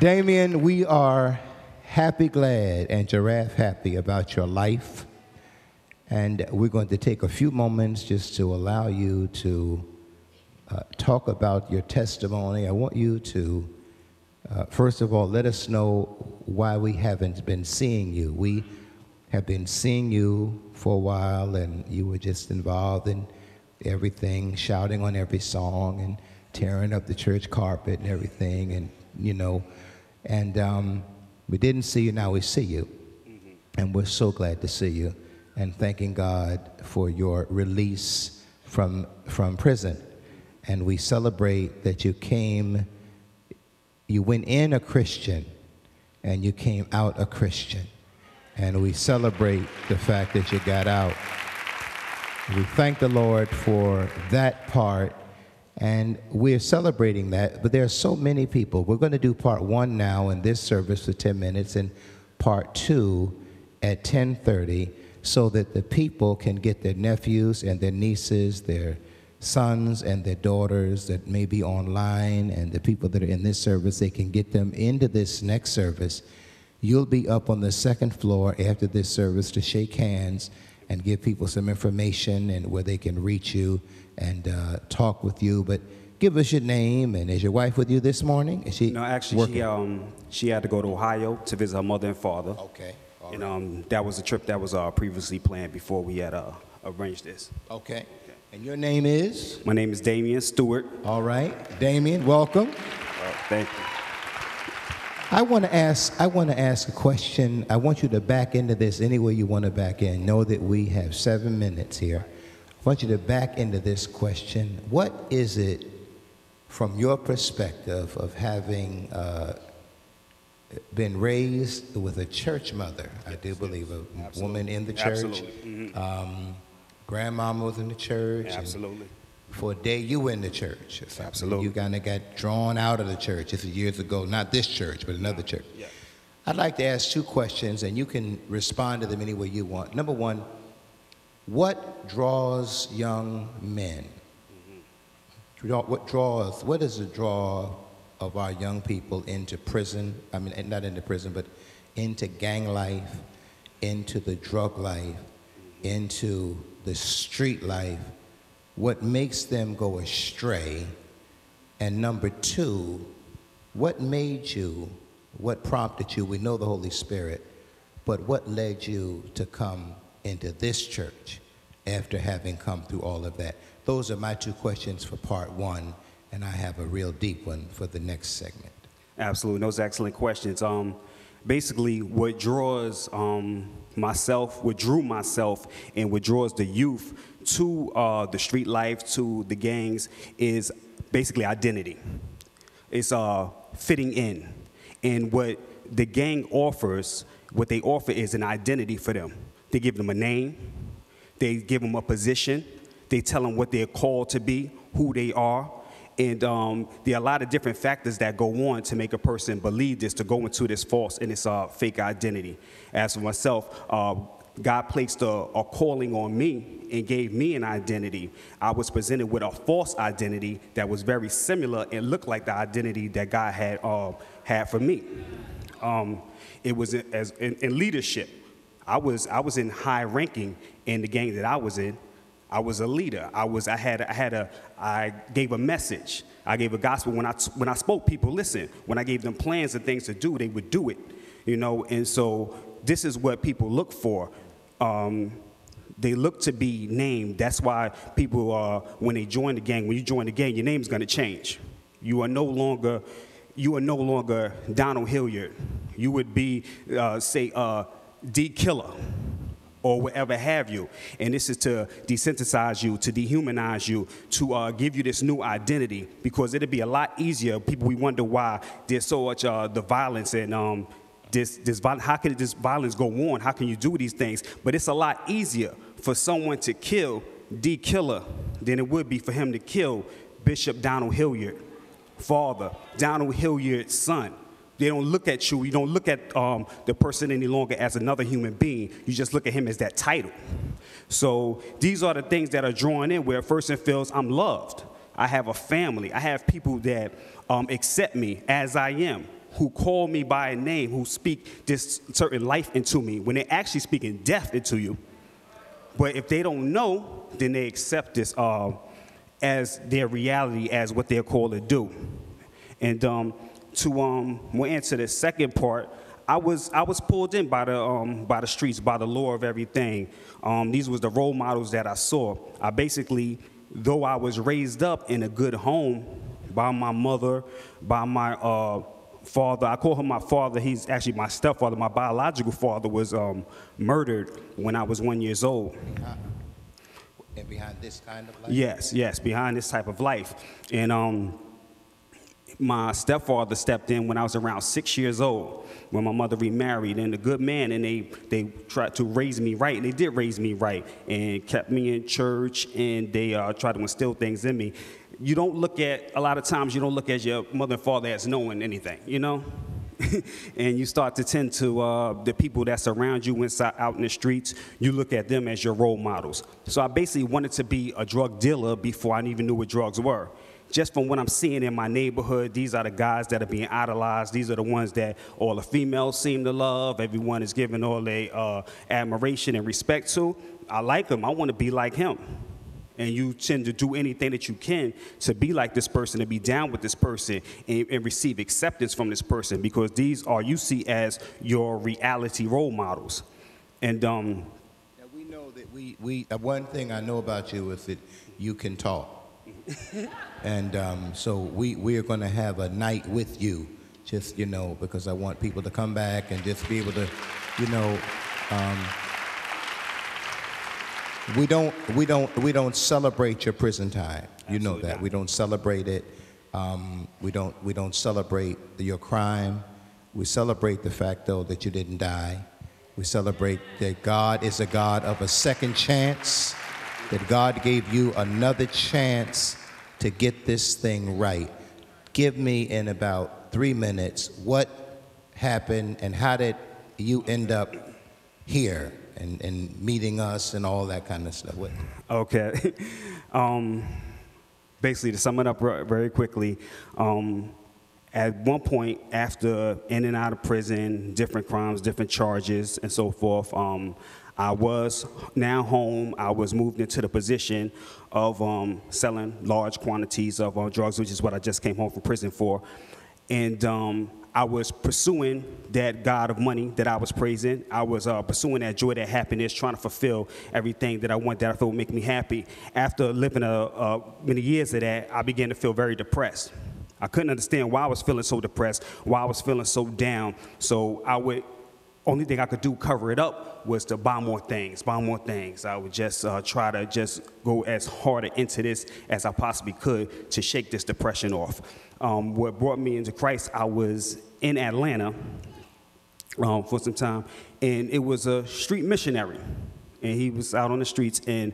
Damien, we are happy, glad, and giraffe happy about your life. And we're going to take a few moments just to allow you to talk about your testimony. I want you to, first of all, let us know why we haven't been seeing you. We have been seeing you for a while, and you were just involved in everything, shouting on every song and tearing up the church carpet and everything, and we didn't see you. Now we see you, and we're so glad to see you, and thanking God for your release from prison. And we celebrate that you went in a Christian, and you came out a Christian, and we celebrate the fact that you got out. We thank the Lord for that part. And we're celebrating that, but there are so many people. We're going to do part one now in this service for 10 minutes and part two at 10:30 so that the people can get their nephews and their nieces, their sons and their daughters that may be online, and the people that are in this service, they can get them into this next service. You'll be up on the second floor after this service to shake hands and give people some information and where they can reach you and talk with you. But give us your name, and is your wife with you this morning? Is she? No, actually, she had to go to Ohio to visit her mother and father. Okay. All right. And that was a trip that was previously planned before we had arranged this. Okay. And your name is? My name is Damien Stewart. All right. Damien, welcome. Thank you. I want to ask a question. I want you to back into this any way you want to back in. Know that we have 7 minutes here. I want you to back into this question. What is it, from your perspective of having been raised with a church mother, I do believe, a woman in the church. Absolutely. Grandmama was in the church. Absolutely. For a day you were in the church. Absolutely. You kind of got drawn out of the church. This is years ago, not this church, but another church. Yeah. I'd like to ask two questions, and you can respond to them any way you want. Number one, what draws young men? What is the draw of our young people into prison? I mean, not into prison, but into gang life, into the drug life, into the street life? What makes them go astray? And number two, what prompted you? We know the Holy Spirit, but what led you to come into this church after having come through all of that? Those are my two questions for part one, and I have a real deep one for the next segment. Absolutely. Those are excellent questions. Basically, what draws myself, what drew myself, and what draws the youth to the street life, to the gangs, is basically identity. It's fitting in. And what the gang offers, what they offer is an identity for them. They give them a name. They give them a position. They tell them what they're called to be, who they are. And there are a lot of different factors that go on to make a person believe this, to go into this false and this fake identity. As for myself, God placed a calling on me and gave me an identity. I was presented with a false identity that was very similar and looked like the identity that God had for me. It was in leadership. I was in high ranking in the gang that I was in. I was a leader. I gave a message. I gave a gospel. When I spoke, people listened. When I gave them plans and things to do, they would do it. And so this is what people look for. They look to be named. That's why people, when they join the gang, when you join the gang, your name's going to change. You are no longer Donald Hilliard. You would be, D Killer, or whatever have you. And this is to desensitize you, to dehumanize you, to give you this new identity, because it'd be a lot easier. People, we wonder why there's so much the violence and how can this violence go on? How can you do these things? But it's a lot easier for someone to kill D Killer than it would be for him to kill Bishop Donald Hilliard, father, Donald Hilliard's son. They don't look at you. You don't look at the person any longer as another human being. You just look at him as that title. So these are the things that are drawn in, where a person feels, I'm loved. I have a family. I have people that accept me as I am. who call me by a name, who speak this certain life into me, when they're actually speaking death into you. But if they don't know, then they accept this as their reality, as what they're called to do. And we'll answer the second part. I was pulled in by the streets, by the law of everything. These was the role models that I saw. I basically, though I was raised up in a good home by my mother, by my father. I call him my father. He's actually my stepfather. My biological father was murdered when I was 1 year old. And behind this kind of life? Yes, behind this type of life. And my stepfather stepped in when I was around 6 years old, when my mother remarried, and a good man, and they tried to raise me right, and they did raise me right, and kept me in church, and they tried to instill things in me. You don't look at, a lot of times, you don't look at your mother and father as knowing anything, you know? And you start to tend to the people that surround you inside, out in the streets, you look at them as your role models. So I basically wanted to be a drug dealer before I even knew what drugs were. Just from what I'm seeing in my neighborhood, these are the guys that are being idolized. These are the ones that all the females seem to love. Everyone is giving all their admiration and respect to. I like him. I want to be like him. And you tend to do anything that you can to be like this person, to be down with this person, and receive acceptance from this person, because these are, you see as your reality role models. And now we know that we one thing I know about you is that you can talk. And so we are going to have a night with you, just, you know, because I want people to come back and just be able to, you know, we don't celebrate your prison time. You know that. We don't celebrate it. We don't celebrate your crime. We celebrate the fact, though, that you didn't die. We celebrate that God is a God of a second chance, that God gave you another chance to get this thing right. Give me, in about 3 minutes, what happened and how did you end up here and meeting us and all that kind of stuff. Okay. Basically, to sum it up very quickly, at one point, after in and out of prison, different crimes, different charges, and so forth, I was now home. I was moved into the position of selling large quantities of drugs, which is what I just came home from prison for. And I was pursuing that God of money that I was praising. I was pursuing that joy, that happiness, trying to fulfill everything that I want, that I felt would make me happy. After living many years of that, I began to feel very depressed. I couldn't understand why I was feeling so depressed, why I was feeling so down. So only thing I could do, cover it up, was to buy more things. I would just try to just go as hard into this as I possibly could to shake this depression off. What brought me into Christ, I was in Atlanta for some time, and it was a street missionary, and he was out on the streets. And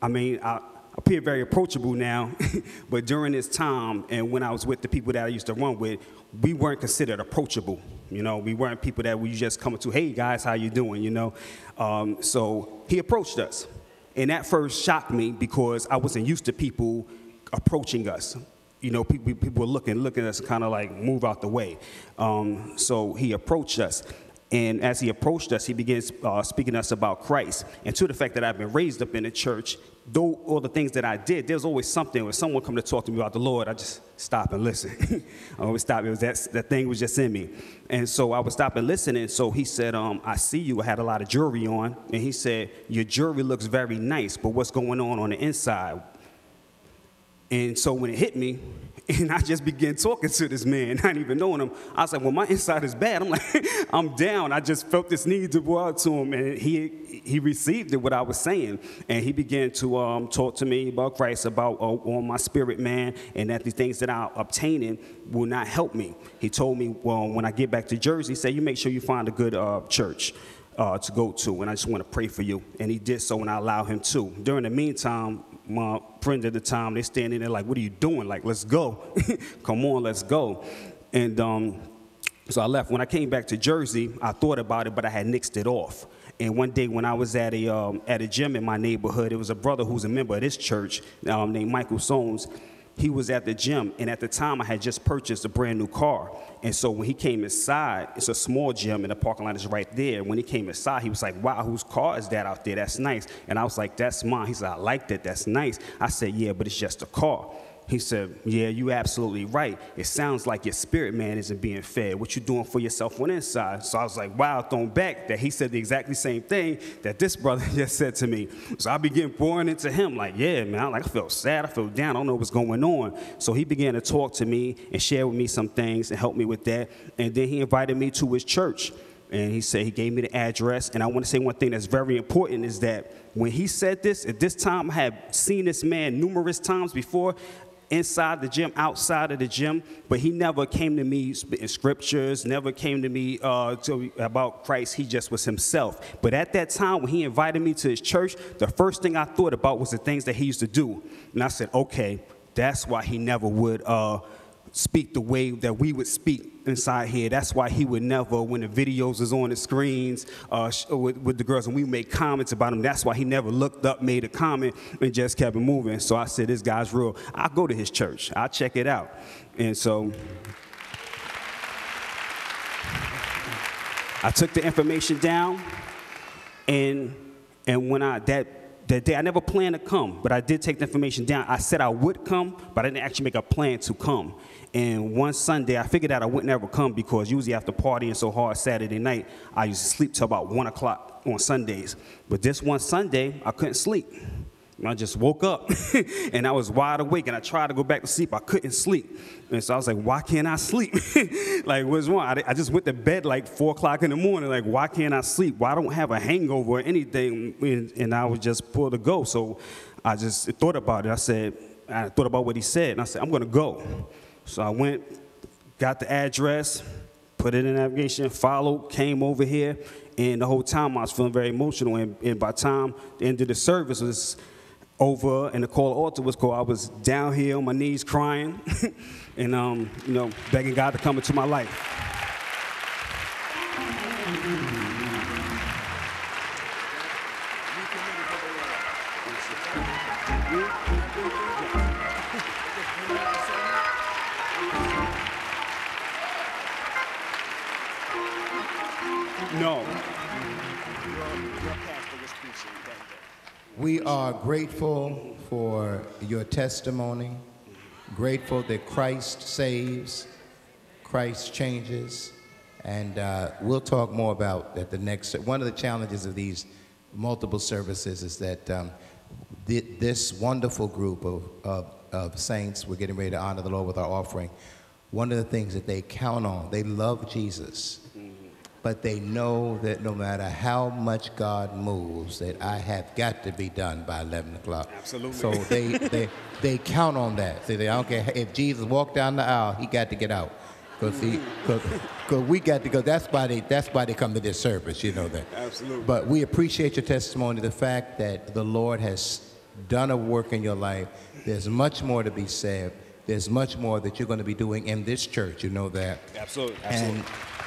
I appear very approachable now, but during this time and when I was with the people that I used to run with, we weren't considered approachable. You know, we weren't people that we just come to, hey guys, how you doing, you know? So he approached us, and that first shocked me because I wasn't used to people approaching us. You know, people were looking at us, kind of like move out the way. So he approached us. And as he approached us, he began speaking to us about Christ. And to the fact that I've been raised up in the church, though all the things that I did, there's always something, when someone come to talk to me about the Lord, I just stop and listen. I always stop. It was that thing was just in me. And so I would stop and listen. And so he said, I see you. I had a lot of jewelry on. And he said, your jewelry looks very nice, but what's going on the inside? And so when it hit me, and I just began talking to this man, not even knowing him, I was like, well, my inside is bad. I'm like, I'm down. I just felt this need to go out to him, and he received it, what I was saying. And he began to talk to me about Christ, about on my spirit, man, and that the things that I'm obtaining will not help me. He told me, well, when I get back to Jersey, he said, you make sure you find a good church to go to, and I just want to pray for you. And he did so, and I allowed him to. During the meantime, my friends at the time, they standing there like, what are you doing? Like, let's go. Come on, let's go. And so I left. When I came back to Jersey, I thought about it, but I had nixed it off. And one day when I was at a gym in my neighborhood, it was a brother who's a member of this church named Michael Soames. he was at the gym, and at the time I had just purchased a brand new car. And so when he came inside, it's a small gym and the parking lot is right there. When he came inside, he was like, wow, whose car is that out there? That's nice. And I was like, that's mine. He said, I like that. That's nice. I said, yeah, but it's just a car. He said, yeah, you absolutely right. It sounds like your spirit man isn't being fed. What you doing for yourself on the inside? So I was like, wow, thrown back that he said the exactly same thing that this brother just said to me. So I began pouring into him like, yeah, man, I felt sad, I felt down, I don't know what's going on. So he began to talk to me and share with me some things and help me with that. And then he invited me to his church. And he said, he gave me the address. And I want to say one thing that's very important is that when he said this, at this time, I had seen this man numerous times before, inside the gym, outside of the gym, but he never came to me in scriptures, never came to me about Christ. He just was himself. But at that time, when he invited me to his church, the first thing I thought about was the things that he used to do. And I said, okay, that's why he never would speak the way that we would speak inside here. That's why he would never, when the videos was on the screens with the girls and we made comments about him, that's why he never looked up, made a comment, and just kept it moving. So I said, this guy's real. I'll go to his church. I'll check it out. And so I took the information down, and when that day, I never planned to come, but I did take the information down. I said I would come, but I didn't actually make a plan to come. And one Sunday, I figured out I wouldn't ever come because usually after partying so hard Saturday night, I used to sleep till about 1 o'clock on Sundays. But this one Sunday, I couldn't sleep. I just woke up, and I was wide awake, and I tried to go back to sleep. I couldn't sleep. And so I was like, why can't I sleep? Like, what's wrong? I just went to bed like 4 o'clock in the morning. Like, why can't I sleep? Why don't I have a hangover or anything? And I was just pulled to go. So I just thought about it. I thought about what he said, and I said, I'm going to go. So I went, got the address, put it in navigation, followed, came over here, and the whole time I was feeling very emotional. And by the time the end of the service was over and the call to altar was called, I was down here on my knees crying and, begging God to come into my life. No. We are grateful for your testimony, grateful that Christ saves, Christ changes, and we'll talk more about that the next. One of the challenges of these multiple services is that this wonderful group of saints, we're getting ready to honor the Lord with our offering. One of the things that they count on, they love Jesus, but they know that no matter how much God moves, that I have got to be done by 11 o'clock. Absolutely. So they count on that. So they don't care if Jesus walked down the aisle, he got to get out. Because we got to go. That's why they come to this service, you know that. Absolutely. But we appreciate your testimony, the fact that the Lord has done a work in your life. There's much more to be said. There's much more that you're going to be doing in this church, you know that. Absolutely. And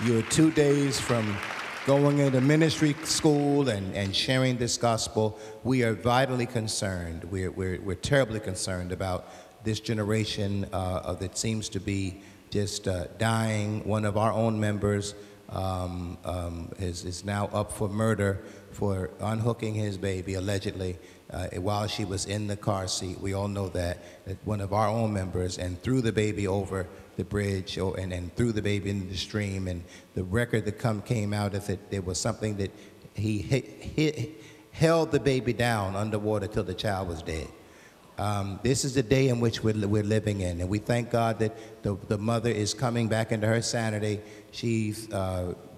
you're 2 days from going into ministry school and sharing this gospel. We are vitally concerned. We're terribly concerned about this generation that seems to be just dying. One of our own members is now up for murder for unhooking his baby, allegedly, while she was in the car seat. We all know that one of our own members, and threw the baby over the bridge and threw the baby into the stream. And the record that came out is that there was something that he held the baby down underwater till the child was dead. This is the day in which we're living in, and we thank God that the mother is coming back into her sanity. She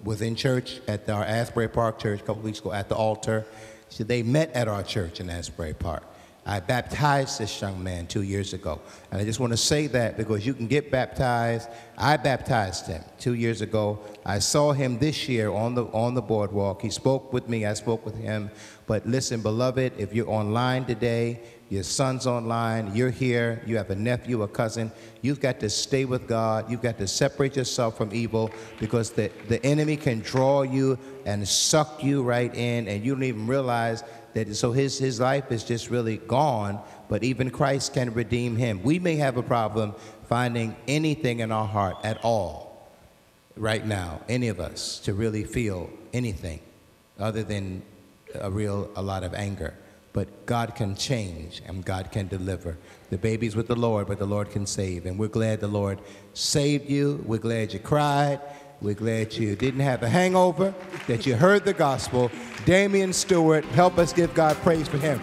was in church at our Asbury Park church a couple weeks ago at the altar. So they met at our church in Asbury Park. I baptized this young man 2 years ago, and I just want to say that because you can get baptized. I baptized him 2 years ago. I saw him this year on the boardwalk. He spoke with me. I spoke with him. But listen, beloved, if you're online today, your son's online, you're here, you have a nephew, a cousin. You've got to stay with God. You've got to separate yourself from evil, because the enemy can draw you and suck you right in, and you don't even realize that. So his life is just really gone, but even Christ can redeem him. We may have a problem finding anything in our heart at all right now, any of us, to really feel anything other than a lot of anger. But God can change and God can deliver. The baby's with the Lord, but the Lord can save. And we're glad the Lord saved you. We're glad you cried. We're glad you didn't have a hangover, that you heard the gospel. Damien Stewart, help us give God praise for him.